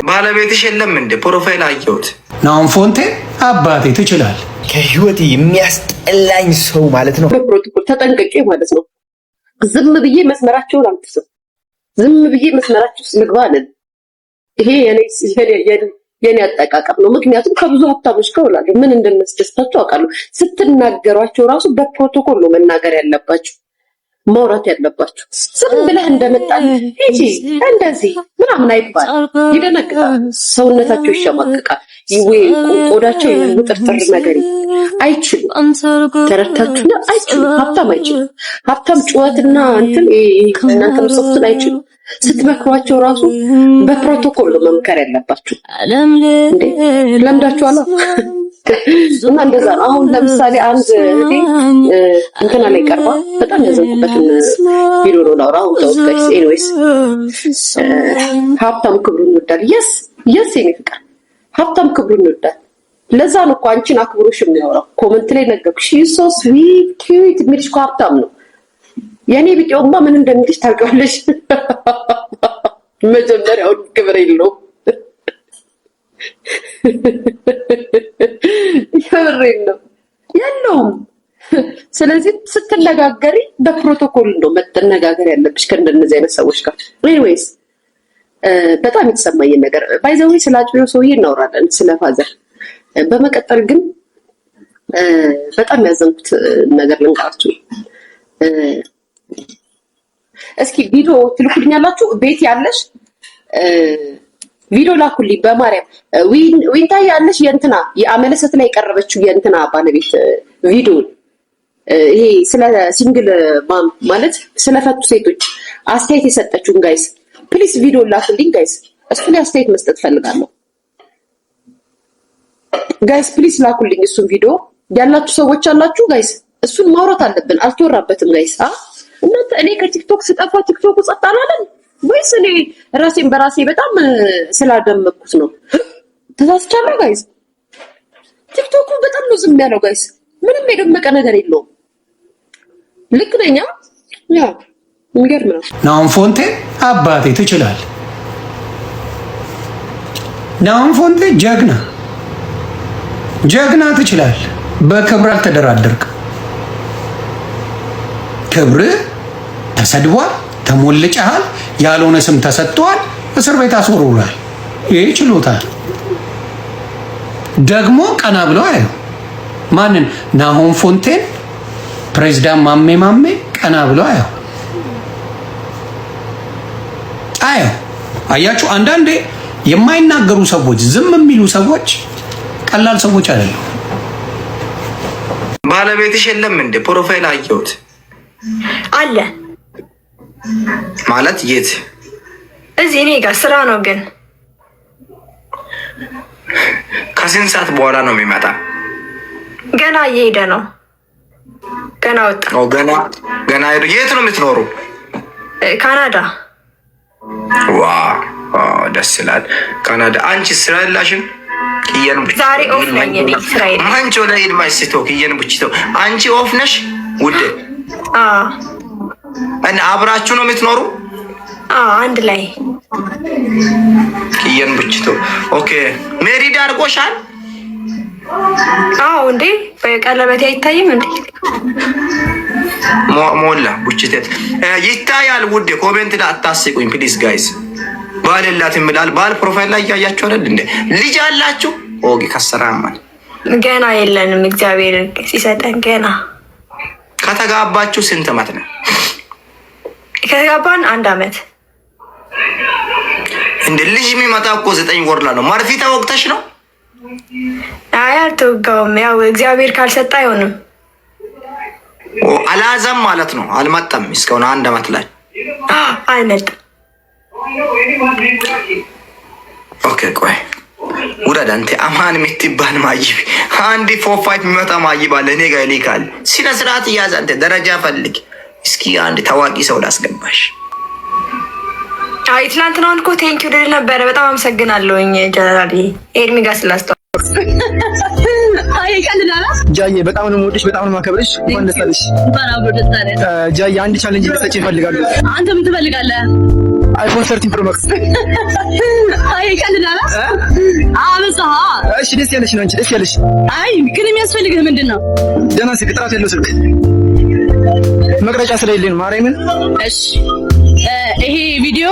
ባለቤትሽ የለም እንደ ፕሮፋይል አየሁት። ናሆም ፎንቴ አባቴ ትችላል። ከህይወት የሚያስጠላኝ ሰው ማለት ነው። በፕሮቶኮል ተጠንቀቄ ማለት ነው። ዝም ብዬ መስመራቸውን አልጥስም። ዝም ብዬ መስመራቸው ልግባ አለን። ይሄ የኔ አጠቃቀም ነው። ምክንያቱም ከብዙ ሀብታሞች ጋር እውላለሁ። ምን እንደሚያስደስታቸው አውቃለሁ። ስትናገሯቸው ራሱ በፕሮቶኮል ነው መናገር ያለባችሁ፣ ማውራት ያለባችሁ። ዝም ብለህ እንደመጣል እጂ እንደዚህ ምናምን አይባል። ይደነግጣል፣ ሰውነታቸው ይሸማቀቃል፣ ቆዳቸው የውጥርጥር ነገር አይችሉም። ተረታችሁና አይችሉም። ሀብታም አይችሉም። ሀብታም ጩኸትና እንትን እናንተ መስፍን አይችሉም። ስትመክሯቸው ራሱ በፕሮቶኮል ነው መምከር ያለባችሁ። ለምዳችኋል እና እንደዛ ነው። አሁን ለምሳሌ አንድ እህቴ እንትና ላይ ቀርባ በጣም ያዘንኩበትን ቪዲዮ ነው ላውራ። አሁን ተውት ጋይስ። ኤኒዌይስ ሀብታም ክብሩን ይወዳል። የስ የኔ ፍቅር ሀብታም ክብሩን ይወዳል። ለዛ ነው እኮ አንቺን አክብሮሽ የሚያወራው። ኮመንት ላይ ነገርኩሽ። ሶ ስዊት ኪዩት የሚልሽ እኮ ሀብታም ነው። የኔ ቢጤውማ ምን እንደሚልሽ ታውቂዋለሽ? መጀመሪያውን ክብር የለውም። የምሬን ነው የለውም። ስለዚህ ስትነጋገሪ በፕሮቶኮል ነው መተነጋገር ያለብሽ ከእንደነዚህ አይነት ሰዎች ጋር። ኤኒዌይስ በጣም የተሰማኝን ነገር ባይዘዌ ስላጭው ሰውዬ እናወራለን፣ ስለ ፋዘር። በመቀጠል ግን በጣም ያዘንኩት ነገር ልንገራችሁ። እስኪ ቪዲዮ ትልኩልኛላችሁ? ቤት ያለሽ ቪዲዮ ላኩልኝ በማርያም። ዊንታ ያለሽ የእንትና የአመለሰት ላይ የቀረበችው የእንትና ባለቤት ቪዲዮ ይሄ ስለ ሲንግል ማም ማለት ስለፈቱ ሴቶች አስተያየት የሰጠችውን ጋይስ ፕሊስ ቪዲዮ ላኩልኝ ጋይስ። እሱ ላይ አስተያየት መስጠት ፈልጋለሁ ጋይስ። ፕሊስ ላኩልኝ እሱን ቪዲዮ። ያላችሁ ሰዎች አላችሁ ጋይስ። እሱን ማውራት አለብን። አልተወራበትም ጋይስ። እናንተ እኔ ከቲክቶክ ስጠፋ ቲክቶክ ጸጥ አላለም ወይስ እኔ ራሴን በራሴ በጣም ስላደመኩት ነው? ተሳስቻለሁ ጋይስ። ቲክቶኩ በጣም ነው ዝም ያለው ጋይስ። ምንም የደመቀ ነገር የለውም። ልክ ነኝ? ያ የሚገርም ነው። ናሆም ፎንቴ አባቴ ትችላል። ናሆም ፎንቴ ጀግና ትችላል። በክብር አልተደራደርክ። ክብር ተሰድቧል፣ ተሞልጨሃል፣ ያልሆነ ስም ተሰጥቷል፣ እስር ቤት አስወርውራል። ይህ ችሎታል። ደግሞ ቀና ብለው አየው። ማንን? ናሆም ፎንቴን ፕሬዝዳንት ማሜ ቀና ብለው አየው። አያችሁ፣ አንዳንዴ የማይናገሩ ሰዎች፣ ዝም የሚሉ ሰዎች ቀላል ሰዎች አይደሉም። ባለቤትሽ የለም እንደ ፕሮፋይል አየሁት አለ ማለት የት? እዚህ እኔ ጋር ስራ ነው። ግን ከስንት ሰዓት በኋላ ነው የሚመጣ? ገና እየሄደ ነው። ገና ወጣ። ገና ሄዱ። የት ነው የምትኖሩ? ካናዳ። ዋው ደስ ይላል። ካናዳ። አንቺ ስራ የላሽም? ዛሬ ኦፍ ነኝ እኔ። ስራ የለም። አንቺ ወደ ኢድማይስቶ ኪየን ቡችቶ አንቺ ኦፍ ነሽ ውዴ? እና አብራችሁ ነው የምትኖሩ? አንድ ላይ ኪየን ቡችቶ። ኦኬ ሜሪድ አድርጎሻል? እንዴ በቀለበቴ አይታይም እንዴ? ሞላ ቡችቴት ይታያል ውዴ። ኮሜንት ላይ አታስቁኝ ፕሊዝ ጋይስ። ባል የላትም ይላል። ባል ፕሮፋይል ላይ እያያችሁ አይደል እንዴ? ልጅ አላችሁ? ኦኬ ከሰራማል ገና የለንም። እግዚአብሔር ሲሰጠን ገና። ከተጋባችሁ ስንት ዓመት ነው? ከተጋባን 1 ዓመት። እንደ ልጅ የሚመጣ እኮ 9 ወር ላይ ነው። መርፊታ ወቅተሽ ነው? አይ አልተወጋውም። ያው እግዚአብሔር ካልሰጠ አይሆንም። አላዛም ማለት ነው። አልመጣም እስካሁን 1 ዓመት ላይ አልመጣም። ኦኬ ቆይ ውረድ አንተ። አማን የምትባል ማይብ አንድ ፎፋይት የሚመጣ ማይብ አለ እኔ ጋር ይልካል። ስነ ስርዓት እያዝ አንተ። ደረጃ ፈልግ እስኪ። አንድ ታዋቂ ሰው ላስገባሽ። ትናንትናውን እኮ ቴንኪው ልል ነበረ። በጣም አመሰግናለሁኝ ጀነራል ኤድሚ ጋር ስላስተዋወቅ። ይቀልዳል። ጃዬ በጣም ነው የምወድሽ፣ በጣም ነው የማከብርሽ። እንኳን ደስ አለሽ። እንኳን አብሮ ደስ አለሽ። ጃዬ አንድ ቻሌንጅ ልትሰጪ እፈልጋለሁ። አንተ ምን ትፈልጋለህ? አይፎን 13 ፕሮ ማክስ። አይ ይቀልዳል። አበዛ። እሺ ደስ ያለሽ ነው አንቺ፣ ደስ ያለሽ። አይ ግን የሚያስፈልግህ ምንድነው? ደህና ስልክ፣ ጥራት ያለው ስልክ፣ መቅረጫ ስለሌለኝ ነው ማርያምን። እሺ ይሄ ቪዲዮ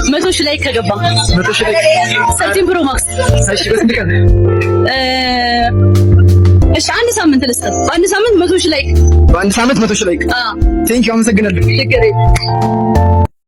100,000 ላይክ ከገባ 100,000 ላይክ 13 ፕሮ ማክስ። እሺ በስንት ቀን? እሺ አንድ ሳምንት ልስጥህ። በአንድ ሳምንት 100,000 ላይክ። በአንድ ሳምንት 100,000 ላይክ። ቴንኪው፣ አመሰግናለሁ። ችግር የለም።